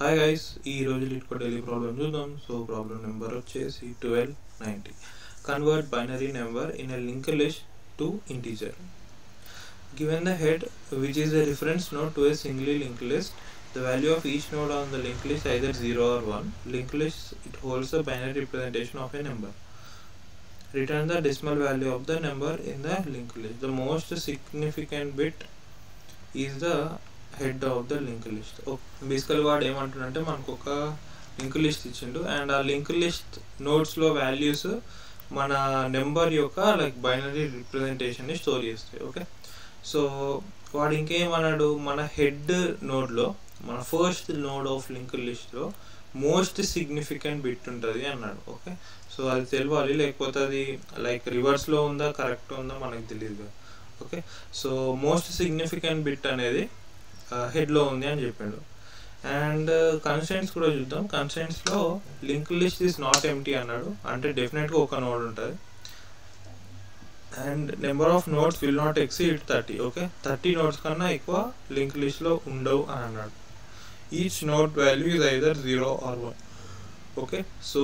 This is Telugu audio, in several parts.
Hi guys, ఈ రోజు లిట్కో డైలీ ప్రాబ్లం చూద్దాం. సో ప్రాబ్లం నెంబర్ వచ్చేసి 1290. Convert binary number in a link list to integer. Given the head, which is a reference node to a singly linked list, the value of each node on the linked list either 0 or 1. Linked list, it holds the binary representation of a number. Return the decimal value of the number in the linked list. The most significant bit is the head of the linked list. Basically వాడు ఏమంటుందంటే మనకు ఒక లింక్ లిస్ట్ ఇచ్చిండు అండ్ ఆ లింక్ లిస్ట్ నోట్స్లో వాల్యూస్ మన నెంబర్ యొక్క లైక్ బైనరీ రిప్రజెంటేషన్ని స్టోర్ చేస్తాయి. ఓకే, సో వాడు ఇంకేమన్నాడు, మన హెడ్ నోడ్లో మన ఫస్ట్ నోడ్ ఆఫ్ లింక్ లిస్ట్లో మోస్ట్ సిగ్నిఫికెంట్ బిట్ ఉంటుంది అన్నాడు. ఓకే, సో అది తెలియాలి, లేకపోతే అది లైక్ రివర్స్లో ఉందా కరెక్ట్ ఉందా మనకు తెలియదు కదా. Okay, so most significant bit అనేది హెడ్లో ఉంది అని చెప్పాడు. అండ్ కన్స్ట్రెంట్స్ కూడా చూద్దాం. కన్స్ట్రెంట్స్లో link list is not empty అన్నాడు, అంటే డెఫినెట్గా ఒక నోడ్ ఉంటుంది. And number of nodes will not exceed 30. Okay, 30 nodes కన్నా ఎక్కువ లింక్ లిస్ట్లో ఉండవు అని అన్నాడు. Each node value is either 0 or 1. Okay, so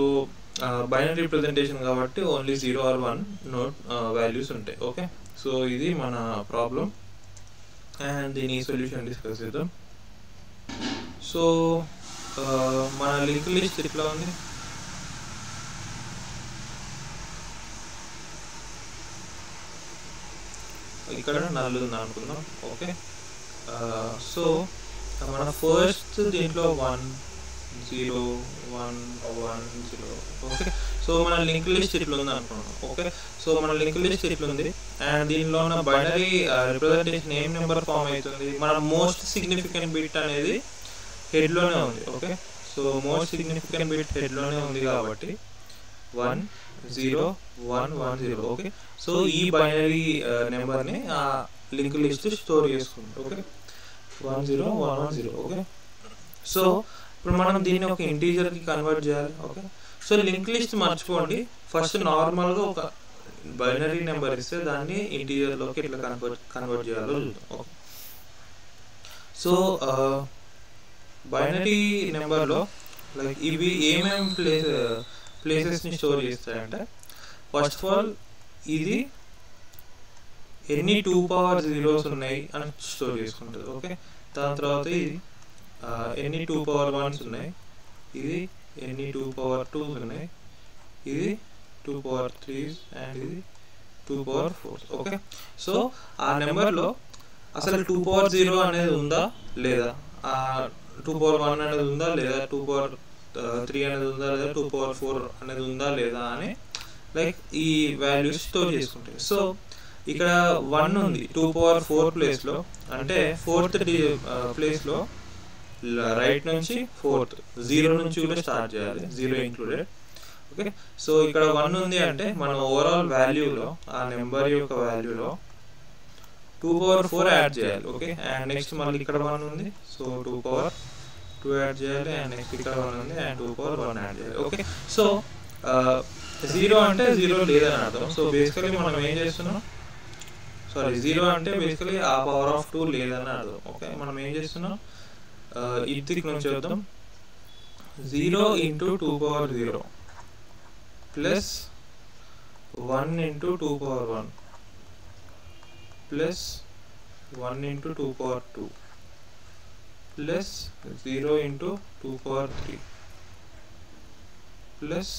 binary representation కాబట్టి ఓన్లీ 0 or 1 నోడ్ వాల్యూస్ ఉంటాయి. ఓకే, సో ఇది మన ప్రాబ్లం అండ్ దీని సొల్యూషన్ డిస్కస్ చేద్దాం. సో మన లింక్ లిస్ట్ ఇట్లా ఉంది. ఇక్కడ నల్ ఉంది అనుకుందాం. ఓకే, సో మన ఫస్ట్ దీంట్లో 1 0 1 1 0. ఓకే, సో మన లింక్ లిస్ట్ ఇట్లా ఉంది అనుకున్నాం. ఓకే, సో మన లింక్ లిస్ట్ ఇట్లా ఉంది అండ్ దీనిలో ఉన్న బైనరీ రిప్రజెంటేషన్ ఏం నెంబర్ ఫామ్ అవుతుంది, మన మోస్ట్ సిగ్నిఫికెంట్ బిట్ అనేది హెడ్లోనే ఉంది. Okay, so most significant bit హెడ్లోనే ఉంది కాబట్టి 1 0 1 1 0. ఓకే, సో ఈ బైనరీ నెంబర్ని ఆ లింక్ లిస్ట్ స్టోర్ చేసుకుంది. ఓకే, 1 0 1 1 0. ఓకే, సో ఇప్పుడు మనం దీన్ని ఒక ఇంటీజర్కి కన్వర్ట్ చేయాలి. ఓకే, సో లింక్ లిస్ట్ మర్చిపోండి, ఫస్ట్ నార్మల్గా ఒక బైనరీ నెంబర్ ఇస్తే దాన్ని ఇంటీజర్లోకి ఇట్లా కన్వర్ట్ చేయాలో చూద్దాం. ఓకే, సో బైనరీ నెంబర్లో లైక్ ఇవి ఏమేమి ప్లేసెస్ని స్టోర్ చేస్తాయంటే, ఫస్ట్ ఆఫ్ ఆల్ ఇది ఎన్ని 2 power 0s ఉన్నాయి అని స్టోర్ చేసుకుంటుంది. ఓకే, దాని తర్వాత ఇది ఎన్ని 2 power 1s ఉన్నాయి, ఇది ఎన్ని 2 power 2s ఉన్నాయి, ఇది 2 power 3s అండ్ ఇది 2 power 4s. ఓకే, సో ఆ నెంబర్లో అసలు 2 power 0 అనేది ఉందా లేదా, 2 power 1 అనేది ఉందా లేదా, 2 power 3 అనేది ఉందా లేదా, 2 power 4 అనేది ఉందా లేదా అని లైక్ ఈ వాల్యూస్ స్టోర్ చేసుకుంటాయి. సో ఇక్కడ 1 ఉంది 2 power 4 ప్లేస్లో, అంటే 4th ప్లేస్లో రైట్ నుంచి 4th 0 నుంచి కూడా స్టార్ట్ చేయాలి, 0 ఇంక్లూడెడ్. ఓకే, సో ఇక్కడ 1 ఉంది అంటే మన ఓవరాల్ వాల్యూలో ఆ నెంబర్ యొక్క వాల్యూలో 2 power 4 యాడ్ చేయాలి. ఓకే, అండ్ నెక్స్ట్ మళ్ళీ ఇక్కడ 1 ఉంది, సో 2 power 2 యాడ్ చేయాలి అండ్ నెక్స్ట్ ఇక్కడ 1 ఉంది అండ్ 2 power 1 యాడ్ చేయాలి. ఓకే, సో 0 అంటే 0 లేదని అర్థం. సో బేసికలీ మనం ఏం చేస్తున్నాం, 0 అంటే బేసికలీ ఆ పవర్ ఆఫ్ 2 లేదని అర్థం. ఓకే, మనం ఏం చేస్తున్నాం, ఇది నుంచి చూద్దాం. 0 into 2 power 0 plus 1 into 2 power 1 plus 1 into 2 power 2 plus 0 into 2 power 3 plus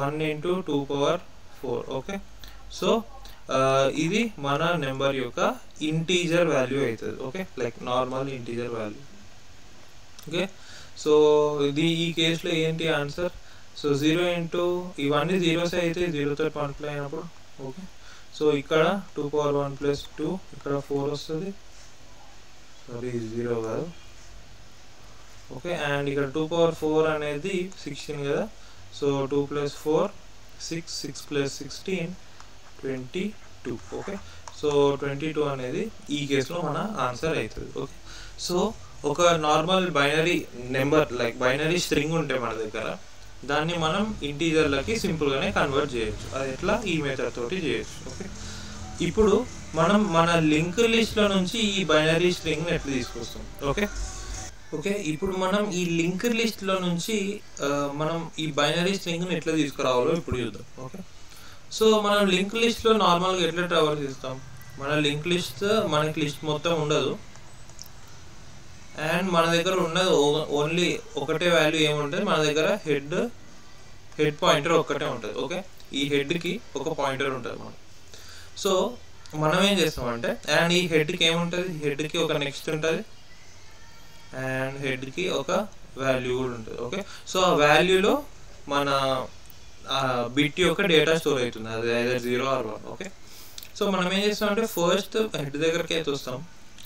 1 into 2 power 4. Okay, so ఇది మన నెంబర్ యొక్క ఇంటీజర్ వాల్యూ అవుతుంది. Okay, like normal integer value. Okay, so ఇది ఈ కేసులో ఏంటి ఆన్సర్, సో 0 ఇంటూ ఇవన్నీ 0s అయితే 0తో మల్టిప్లై అయినప్పుడు. ఓకే, సో ఇక్కడ 2 power 1 plus 2 ఇక్కడ 4 వస్తుంది, సారీ 0 కాదు. ఓకే, అండ్ ఇక్కడ 2 power 4 అనేది 16 కదా, so 2 plus 4 6 6 plus 16 22. Okay, so 22 అనేది ఈ కేసులో మన ఆన్సర్ అవుతుంది. ఓకే, సో ఒక normal binary number like binary string ఉంటే మన దగ్గర, దాన్ని మనం ఇంటీజర్లకి సింపుల్గానే కన్వర్ట్ చేయొచ్చు. అది ఎట్లా, ఈ మెథడ్ తోటి చేయొచ్చు. ఓకే, ఇప్పుడు మనం మన లింక్ లిస్ట్లో నుంచి ఈ బైనరీ స్ట్రింగ్ ఎట్లా తీసుకొస్తాం. ఓకే, ఓకే, ఇప్పుడు మనం ఈ లింక్డ్ లిస్ట్లో నుంచి మనం ఈ బైనరీ స్ట్రింగ్ని ఎట్లా తీసుకురావాలో ఇప్పుడు చూద్దాం. ఓకే, సో మనం లింక్ లిస్ట్లో నార్మల్గా ఎట్లా ట్రావెల్ చేస్తాం, మన లింక్ లిస్ట్ మనకి లిస్ట్ మొత్తం ఉండదు, అండ్ మన దగ్గర ఉన్నది ఓన్లీ ఒకటే వాల్యూ ఏముంటుంది, మన దగ్గర హెడ్ పాయింటర్ ఒక్కటే ఉంటుంది. ఓకే, ఈ హెడ్కి ఒక పాయింటర్ ఉంటుంది మనం. సో మనం ఏం చేస్తామంటే, అండ్ ఈ హెడ్కి ఏముంటుంది, హెడ్కి ఒక నెక్స్ట్ ఉంటుంది అండ్ హెడ్కి ఒక వాల్యూ కూడా ఉంటుంది. ఓకే, సో ఆ వాల్యూలో మన బిట్ యొక్క డేటా స్టోర్ అవుతుంది, అది ఐదర్ 0 or 1. ఓకే, సో మనం ఏం చేస్తామంటే ఫస్ట్ హెడ్ దగ్గరికి అయితే వస్తాం,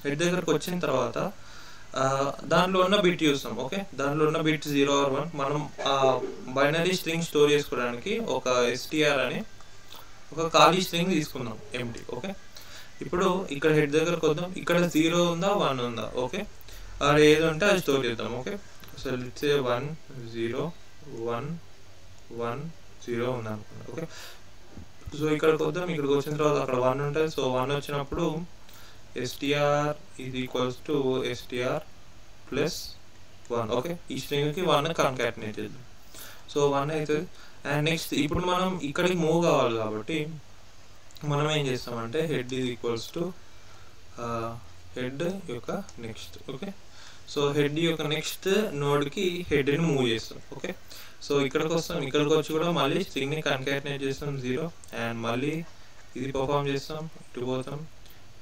హెడ్ దగ్గరకు వచ్చిన తర్వాత దాంట్లో ఉన్న బిట్ చూస్తాం. ఓకే, దాంట్లో ఉన్న బిట్ 0 or 1 మనం బైనరీ స్ట్రింగ్ స్టోర్ చేసుకోవడానికి ఒక str అని ఒక ఖాళీ స్ట్రింగ్ తీసుకుందాం, ఎంటీ. ఓకే, ఇప్పుడు ఇక్కడ హెడ్ దగ్గరకు వద్దాం, ఇక్కడ 0 ఉందా 1 ఉందా, ఓకే, అది ఏది ఉంటే అది స్టోర్ చేద్దాం. ఓకే, సో లెట్స్ సే 1 0 1 1 0 ఉంది అనుకున్నాం. ఓకే, సో ఇక్కడికి వద్దాం, ఇక్కడికి వచ్చిన తర్వాత అక్కడ 1 ఉంటుంది. సో 1 వచ్చినప్పుడు str is equals to str plus 1. Okay, ఈ స్ట్రింగ్కి 1 కాన్కాటినేట్ చేద్దాం. సో 1 అవుతుంది. అండ్ నెక్స్ట్ ఇప్పుడు మనం ఇక్కడికి మూవ్ కావాలి కాబట్టి మనం ఏం చేస్తామంటే head is equals to head యొక్క నెక్స్ట్. ఓకే, సో హెడ్ యొక్క నెక్స్ట్ నోడ్కి హెడ్ని మూవ్ చేస్తాం. ఓకే, సో ఇక్కడికి వస్తాం, ఇక్కడికి వచ్చి కూడా మళ్ళీ స్ట్రింగ్ని కాన్కాటినేట్ చేస్తాం 0, అండ్ మళ్ళీ ఇది పర్ఫామ్ చేస్తాం, ఇటు పోతాం,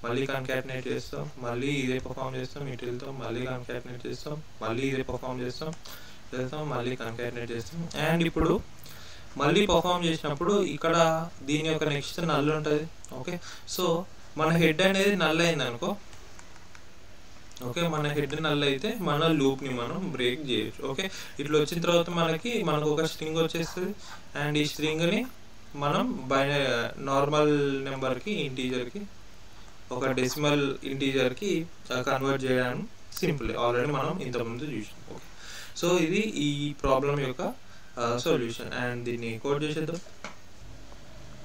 మళ్ళీ కాన్కాటినేట్ చేస్తాం, మళ్ళీ ఇదే పర్ఫామ్ చేస్తాం, ఇటు వెళ్తాం, మళ్ళీ కాన్కాటినేట్ చేస్తాం, మళ్ళీ ఇదే పర్ఫామ్ చేస్తాం, వెళ్తాం, మళ్ళీ కాన్కాటినేట్ చేస్తాం. అండ్ ఇప్పుడు మళ్ళీ పర్ఫామ్ చేసినప్పుడు ఇక్కడ దీని యొక్క నెక్స్ట్ నల్ ఉంటుంది. ఓకే, సో మన హెడ్ అనేది నల్ అయింది అనుకో, ఓకే, మన హెడ్ నల్ అయితే మన లూప్ని మనం బ్రేక్ చేయొచ్చు. ఓకే, ఇట్లా వచ్చిన తర్వాత మనకు ఒక స్ట్రింగ్ వచ్చేస్తుంది, అండ్ ఈ స్ట్రింగ్ని మనం నార్మల్ నెంబర్కి ఇంటీజర్కి ఒక డెసిమల్ ఇంటీజర్కి కన్వర్ట్ చేయడం సింపుల్, ఆల్రెడీ మనం ఇంతకుముందు చూసాం. ఓకే, సో ఇది ఈ ప్రాబ్లం యొక్క సొల్యూషన్, అండ్ దీన్ని కోడ్ చేసేద్దాం.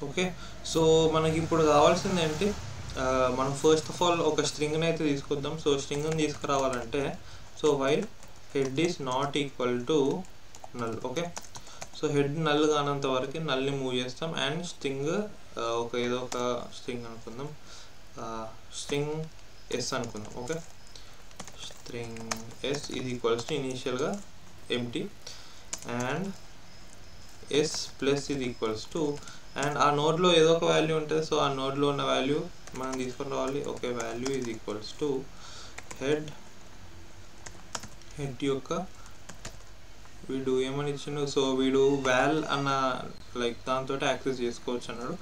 ఓకే, సో మనకి ఇప్పుడు కావాల్సింది ఏంటి, మనం ఫస్ట్ ఆఫ్ ఆల్ ఒక స్ట్రింగ్ని అయితే తీసుకొద్దాం. సో స్ట్రింగ్ని తీసుకురావాలంటే so while head is not equal to null. Okay, so head null కానంత వరకు నల్ని మూవ్ చేస్తాం, అండ్ స్ట్రింగ్ ఏదో ఒక స్ట్రింగ్ అనుకుందాం, స్ట్రింగ్ ఎస్ అనుకుందాం. ఓకే, స్ట్రింగ్ ఎస్ ఇది ఈక్వల్స్ టు ఇనీషియల్గా ఎంటీ అండ్ ఎస్ ప్లస్ ఇది ఈక్వల్స్ టు, అండ్ ఆ నోడ్లో ఏదో ఒక వాల్యూ ఉంటుంది. సో ఆ నోడ్లో ఉన్న వాల్యూ మనం తీసుకొని రావాలి. Okay, value is equals to head యొక్క వీడు ఏమని ఇచ్చిండు, సో వీడు వాల్ అన్న లైక్ దాంతో యాక్సెస్ చేసుకోవచ్చు అన్నాడు.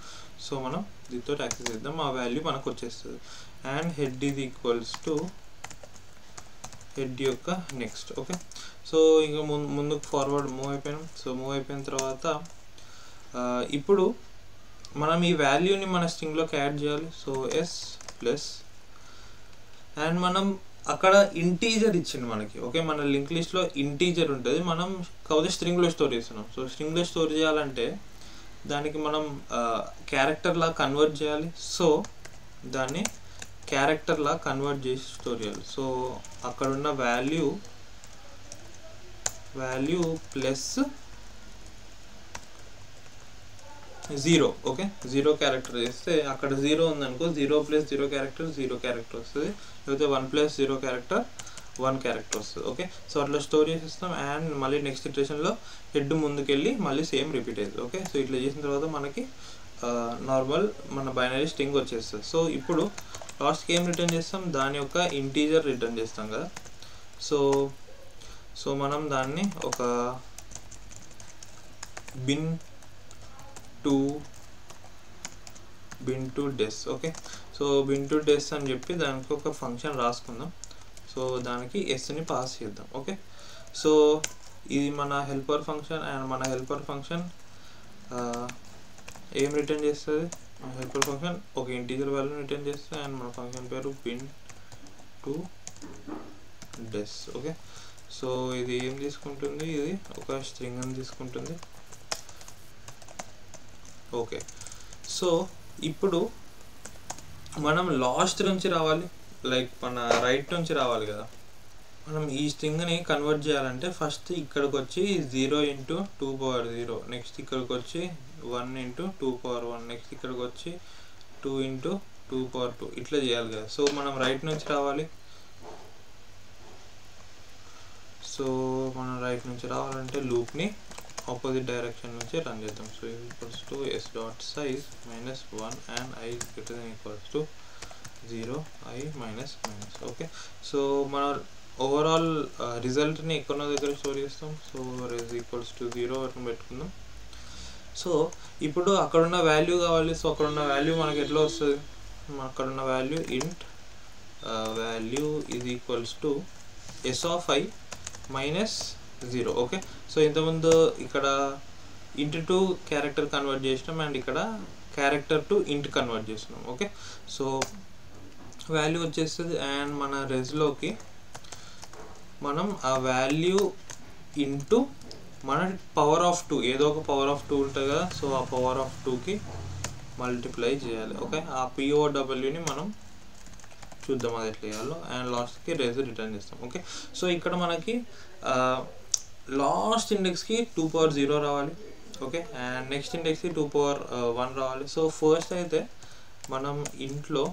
సో మనం దీంతో యాక్సెస్ చేద్దాం, ఆ వాల్యూ మనకు వచ్చేస్తుంది. And head is equals to head యొక్క నెక్స్ట్. ఓకే, సో ఇంకా ముందుకు ఫార్వర్డ్ మూవ్ అయిపోయినాం. సో మూవ్ అయిపోయిన తర్వాత ఇప్పుడు మనం ఈ వాల్యూని మన స్ట్రింగ్లోకి యాడ్ చేయాలి. సో ఎస్ ప్లస్, అండ్ మనం అక్కడ ఇంటీజర్ ఇచ్చింది మనకి. ఓకే, మన లింక్ లిస్ట్లో ఇంటీజర్ ఉంటుంది, మనం కాకపోతే స్ట్రింగ్లో స్టోర్ చేస్తున్నాం. సో స్ట్రింగ్లో స్టోర్ చేయాలంటే దానికి మనం క్యారెక్టర్లా కన్వర్ట్ చేయాలి. సో దాన్ని క్యారెక్టర్లా కన్వర్ట్ చేసి స్టోర్ చేయాలి. సో అక్కడున్న వాల్యూ ప్లస్ 0. ఓకే, 0 క్యారెక్టర్ చేస్తే అక్కడ 0 ఉందనుకో, 0 ప్లస్ 0 క్యారెక్టర్ 0 క్యారెక్టర్ వస్తుంది, లేకపోతే 1 ప్లస్ 0 క్యారెక్టర్ 1 క్యారెక్టర్ వస్తుంది. ఓకే, సో అట్లా స్టోర్ చేసేస్తాం, అండ్ మళ్ళీ నెక్స్ట్ ఇటరేషన్లో హెడ్ ముందుకెళ్ళి మళ్ళీ సేమ్ రిపీట్ అవుతుంది. ఓకే, సో ఇట్లా చేసిన తర్వాత మనకి నార్మల్ మన బైనరీ స్ట్రింగ్ వచ్చేస్తుంది. సో ఇప్పుడు లాస్ట్కి ఏం రిటర్న్ చేస్తాం, దాని యొక్క ఇంటీజర్ రిటర్న్ చేస్తాం కదా. సో మనం దాన్ని ఒక bin to dec. Okay, so bin to dec అని చెప్పి దానికి ఒక ఫంక్షన్ రాసుకుందాం. సో దానికి ఎస్ని పాస్ చేద్దాం. ఓకే, సో ఇది మన హెల్పర్ ఫంక్షన్, అండ్ మన హెల్పర్ ఫంక్షన్ ఏం రిటర్న్ చేస్తుంది, హెల్పర్ ఫంక్షన్ ఒక ఇంటీజర్ వాల్యూని రిటర్న్ చేస్తుంది, అండ్ మన ఫంక్షన్ పేరు bin to dec. Okay, so ఇది ఏం తీసుకుంటుంది, ఇది ఒక స్ట్రింగ్ అని తీసుకుంటుంది. ఓకే, సో ఇప్పుడు మనం లాస్ట్ నుంచి రావాలి, లైక్ మన రైట్ నుంచి రావాలి కదా. మనం ఈ స్ట్రింగ్ని కన్వర్ట్ చేయాలంటే ఫస్ట్ ఇక్కడికి వచ్చి 0 × 2^0, నెక్స్ట్ ఇక్కడికి వచ్చి 1 × 2^1, నెక్స్ట్ ఇక్కడికి వచ్చి 2 × 2^2 ఇట్లా చేయాలి కదా. సో మనం రైట్ నుంచి రావాలి. సో మనం రైట్ నుంచి రావాలంటే లూప్ని ఆపోజిట్ డైరెక్షన్ నుంచి రన్ చేద్దాం. So equals to s.size -1 and i > 0 i -. Okay, so మన ఓవరాల్ రిజల్ట్ని ఎక్కడో దగ్గర స్టోర్ చేస్తాం. సో res ఈక్వల్స్ టు 0 అని పెట్టుకుందాం. సో ఇప్పుడు అక్కడున్న వాల్యూ కావాలి. సో అక్కడున్న వాల్యూ మనకి ఎట్లా వస్తుంది? అక్కడున్న value int value is equals to s(i) -0. Okay, so ఇంతకుముందు ఇక్కడ int to క్యారెక్టర్ కన్వర్ట్ చేసినాం అండ్ ఇక్కడ క్యారెక్టర్ టు int కన్వర్ట్ చేసినాం. ఓకే, సో వాల్యూ వచ్చేస్తుంది అండ్ మన రెజ్లోకి మనం ఆ వాల్యూ ఇంటూ మన పవర్ ఆఫ్ 2, ఏదో ఒక పవర్ ఆఫ్ 2 ఉంటుంది కదా. సో ఆ పవర్ ఆఫ్ 2కి మల్టిప్లై చేయాలి. ఓకే, ఆ POWని మనం చూద్దాం అది ఎట్లా చేయాలో అండ్ లాస్ట్కి రేజ్ రిటర్న్ చేస్తాం. ఓకే, సో ఇక్కడ మనకి లాస్ట్ ఇండెక్స్కి 2^0 రావాలి. ఓకే, అండ్ నెక్స్ట్ ఇండెక్స్కి 2^1 రావాలి. సో ఫస్ట్ అయితే మనం POWలో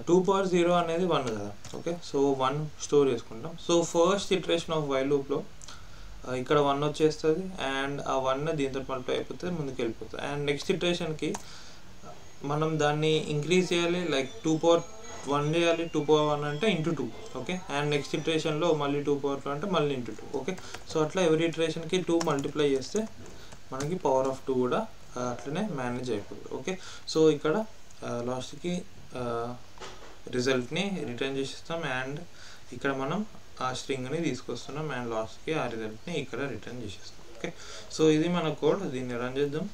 2^0 అనేది 1 కదా. ఓకే, సో 1 స్టోర్ చేసుకుంటాం. So first iteration of while లూప్లో ఇక్కడ 1 వచ్చేస్తుంది అండ్ ఆ 1 దీంతో మల్టిప్లై అయిపోతుంది, ముందుకు వెళ్ళిపోతుంది. అండ్ నెక్స్ట్ ఇటరేషన్కి మనం దాన్ని ఇంక్రీజ్ చేయాలి, లైక్ 2^1 చేయాలి. 2^1 అంటే × 2. ఓకే, అండ్ నెక్స్ట్ ఇటరేషన్లో మళ్ళీ 2^2 అంటే మళ్ళీ × 2. ఓకే, సో అట్లా ఎవరి ఇటరేషన్కి 2 మల్టిప్లై చేస్తే మనకి పవర్ ఆఫ్ 2 కూడా అట్లనే మేనేజ్ అయిపోతుంది. ఓకే, సో ఇక్కడ లాస్ట్కి రిజల్ట్ని రిటర్న్ చేసిస్తాం అండ్ ఇక్కడ మనం ఆ స్ట్రింగ్ని తీసుకొస్తున్నాం అండ్ లాస్ట్కి ఆ రిజల్ట్ని ఇక్కడ రిటర్న్ చేసేస్తాం. ఓకే, సో ఇది మన కోడ్. దీన్ని రన్ చేద్దాం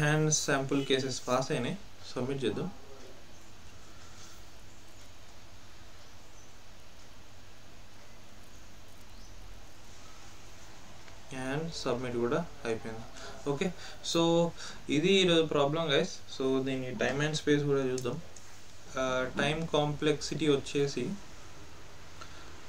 అండ్ శాంపుల్ కేసెస్ పాస్ అయినాయి. సబ్మిట్ చేద్దాం. అండ్ సబ్మిట్ కూడా అయిపోయింది. ఓకే, సో ఇది ఈరోజు ప్రాబ్లం గైస్. సో దీని టైమ్ అండ్ స్పేస్ కూడా చూద్దాం. టైం కాంప్లెక్సిటీ వచ్చేసి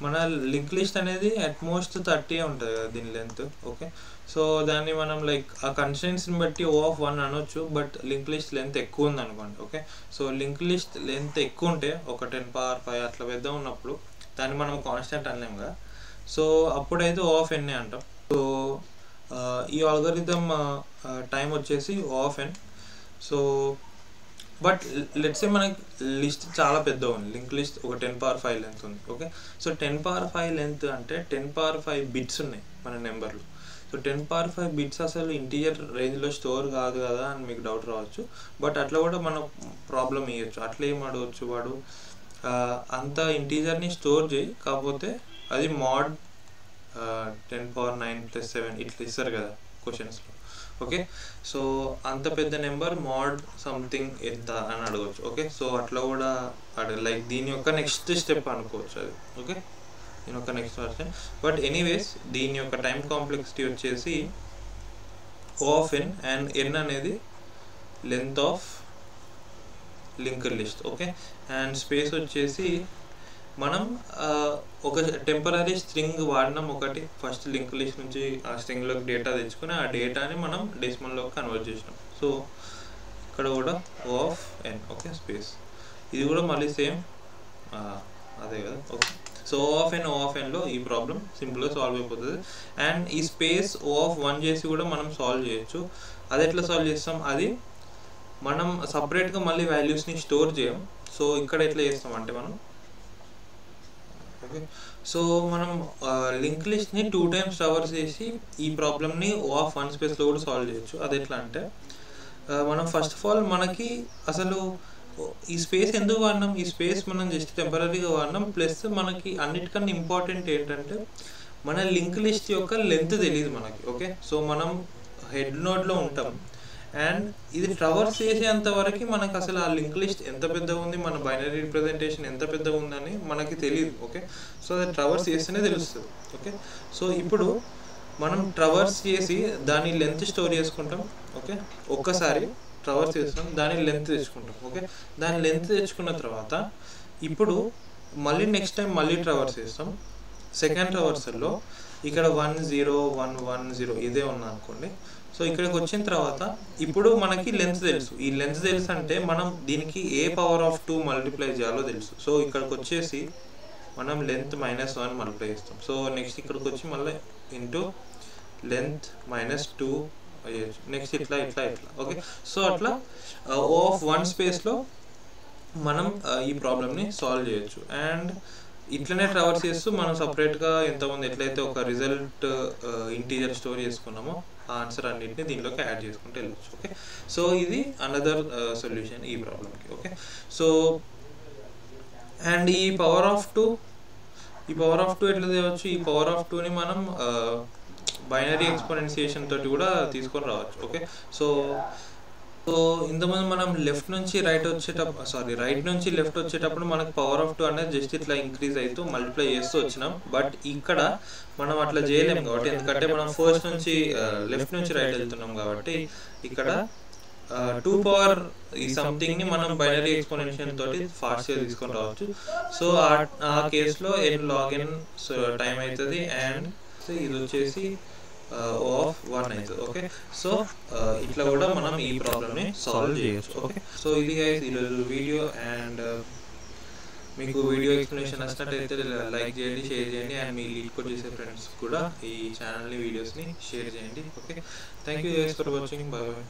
మన లింక్ లిస్ట్ అనేది అట్మోస్ట్ 30 ఉంటుంది కదా దీని లెంత్. ఓకే, సో దాన్ని మనం లైక్ ఆ కన్స్టెంట్స్ని బట్టి O(1) అనొచ్చు, బట్ లింక్ లిస్ట్ లెంత్ ఎక్కువ ఉంది అనుకోండి. Okay, so link list length ఎక్కువ ఉంటే ఒక 10^5 అట్లా పెద్ద ఉన్నప్పుడు దాన్ని మనం కాన్స్టెంట్ అనలేము కదా. సో అప్పుడైతే O(n) అంటాం. సో ఈ ఆల్గోరిథం టైం వచ్చేసి O(n). So but let's say మనకి లిస్ట్ చాలా పెద్ద ఉంది, లింక్ లిస్ట్ ఒక 10^5 లెంత్ ఉంది. ఓకే, సో 10^5 లెంత్ అంటే 10^5 బిట్స్ ఉన్నాయి మన నెంబర్లో. సో 10^5 బిట్స్ అసలు ఇంటీజర్ రేంజ్లో స్టోర్ కాదు కదా అని మీకు డౌట్ రావచ్చు. బట్ అట్లా కూడా మనం ప్రాబ్లం ఇవ్వచ్చు. అట్లా ఏం అడవచ్చు, వాడు అంత ఇంటీజర్ని స్టోర్ చేయి, కాకపోతే అది mod 10^9 + 7 ఇట్లా ఇస్తారు కదా క్వశ్చన్స్లో. ఓకే, సో అంత పెద్ద నెంబర్ mod సంథింగ్ ఎంత అని అడగవచ్చు. ఓకే, సో అట్లా కూడా లైక్ దీని యొక్క నెక్స్ట్ స్టెప్ అనుకోవచ్చు అది. ఓకే, దీని యొక్క నెక్స్ట్ వర్షన్. బట్ ఎనీవేస్ దీని యొక్క టైం కాంప్లెక్సిటీ వచ్చేసి O(n) అండ్ n అనేది length of linked list. Okay, and space వచ్చేసి మనం ఒక టెంపరీ స్ట్రింగ్ వాడినాం ఒకటి ఫస్ట్ లింక్ లిస్ట్ నుంచి ఆ స్ట్రింగ్లోకి డేటా తెచ్చుకొని ఆ డేటాని మనం డెసిమల్లోకి కన్వర్ట్ చేసినాం. సో ఇక్కడ కూడా O(n). ఓకే, స్పేస్ ఇది కూడా మళ్ళీ సేమ్ అదే కదా. ఓకే, సో O(n)లో ఈ ప్రాబ్లం సింపుల్గా సాల్వ్ అయిపోతుంది. అండ్ ఈ స్పేస్ O(1) చేసి కూడా మనం సాల్వ్ చేయొచ్చు. అది ఎట్లా సాల్వ్ చేస్తాం, అది మనం సపరేట్గా మళ్ళీ వాల్యూస్ని స్టోర్ చేయం. సో ఇక్కడ ఎట్లా చేస్తాం అంటే మనం ఓకే, సో మనం లింక్ లిస్ట్ని 2 times ట్రావర్స్ చేసి ఈ ప్రాబ్లమ్ని O(1) స్పేస్లో కూడా సాల్వ్ చేయొచ్చు. అది ఎట్లా అంటే మనం ఫస్ట్ ఆఫ్ ఆల్ మనకి అసలు ఈ స్పేస్ ఎందుకు వాడినాం, ఈ స్పేస్ మనం జస్ట్ టెంపరీగా వాడినాం. ప్లస్ మనకి అన్నిటికన్నా ఇంపార్టెంట్ ఏంటంటే మన లింక్ లిస్ట్ యొక్క లెంత్ తెలియదు మనకి. ఓకే, సో మనం హెడ్ నోడ్లో ఉంటాం అండ్ ఇది ట్రావర్స్ చేసేంత వరకు మనకు అసలు ఆ లింక్ లిస్ట్ ఎంత పెద్దగా ఉంది, మన బైనరీ రిప్రజెంటేషన్ ఎంత పెద్దగా ఉందని మనకి తెలియదు. ఓకే, సో అది ట్రావర్స్ చేస్తేనే తెలుస్తుంది. ఓకే, సో ఇప్పుడు మనం ట్రావర్స్ చేసి దాని లెంత్ స్టోర్ చేసుకుంటాం. ఓకే, ఒక్కసారి ట్రావర్స్ చేస్తాం, దాని లెంత్ తెచ్చుకుంటాం. ఓకే, దాని లెంత్ తెచ్చుకున్న తర్వాత ఇప్పుడు మళ్ళీ నెక్స్ట్ టైం మళ్ళీ ట్రావర్స్ చేస్తాం. సెకండ్ ట్రావర్సల్లో ఇక్కడ 1 0 1 1 0 ఇదే ఉన్నా అనుకోండి. సో ఇక్కడికి వచ్చిన తర్వాత ఇప్పుడు మనకి లెంత్ తెలుసు. ఈ లెంత్ తెలుసు అంటే మనం దీనికి ఏ పవర్ ఆఫ్ 2 మల్టిప్లై చేయాలో తెలుసు. సో ఇక్కడికి వచ్చేసి మనం లెంత్ -1 మల్టిప్లై చేస్తాం. సో నెక్స్ట్ ఇక్కడికి వచ్చి మళ్ళీ ఇంటూ లెంత్ -2 అయ్యచ్చు. నెక్స్ట్ ఇట్లా ఇట్లా ఇట్లా. ఓకే, సో అట్లా O ఆఫ్ 1 స్పేస్లో మనం ఈ ప్రాబ్లమ్ని సాల్వ్ చేయొచ్చు. అండ్ ఇట్లనే ట్రావర్స్ చేస్తూ మనం సపరేట్గా ఎంతమంది ఎట్లయితే ఒక రిజల్ట్ ఇంటీజర్ స్టోర్ చేసుకున్నామో ఆ ఆన్సర్ అన్నింటినీ దీనిలోకి యాడ్ చేసుకుంటూ వెళ్ళచ్చు. ఓకే, సో ఇది అనదర్ సొల్యూషన్ ఈ ప్రాబ్లమ్కి. ఓకే, సో అండ్ ఈ పవర్ ఆఫ్ 2 ఎట్లా తేవచ్చు? ఈ పవర్ ఆఫ్ 2ని మనం బైనరీ ఎక్స్పోనెన్షియేషన్ తోటి కూడా తీసుకొని రావచ్చు. ఓకే, సో ఇంతమంది మనం రైట్ నుంచి లెఫ్ట్ వచ్చేటప్పుడు మనకు పవర్ ఆఫ్ 2 అనేది జస్ట్ ఇట్లా ఇంక్రీజ్ అవుతూ మల్టిప్లై చేస్తూ వచ్చినాం. బట్ ఇక్కడ మనం అట్లా చేయలేము కాబట్టి, ఎందుకంటే మనం ఫస్ట్ నుంచి లెఫ్ట్ నుంచి రైట్ వెళ్తున్నాం కాబట్టి ఇక్కడ 2 పవర్ ఈ సంథింగ్ని మనం బైనరీ ఎక్స్పోనెన్షియల్ తోటి ఫాస్ట్గా తీసుకొని రావచ్చు. సో ఆ కేసులో n log n టైం అవుతుంది అండ్ ఇది వచ్చేసి O ఆఫ్ 1 అవుతుంది. ఓకే, సో ఇట్లా కూడా మనం ఈ ప్రాబ్లమ్ని సాల్వ్ చేయొచ్చు. ఓకే, సో ఇది గైస్ ఈరోజు వీడియో. అండ్ మీకు వీడియో ఎక్స్ప్లెనేషన్ నచ్చినట్టయితే లైక్ చేయండి, షేర్ చేయండి, అండ్ మీ లీడ్ కోడ్ చేసే ఫ్రెండ్స్ కూడా ఈ ఛానల్ని వీడియోస్ని షేర్ చేయండి. Okay, thank you guys for watching. Bye bye.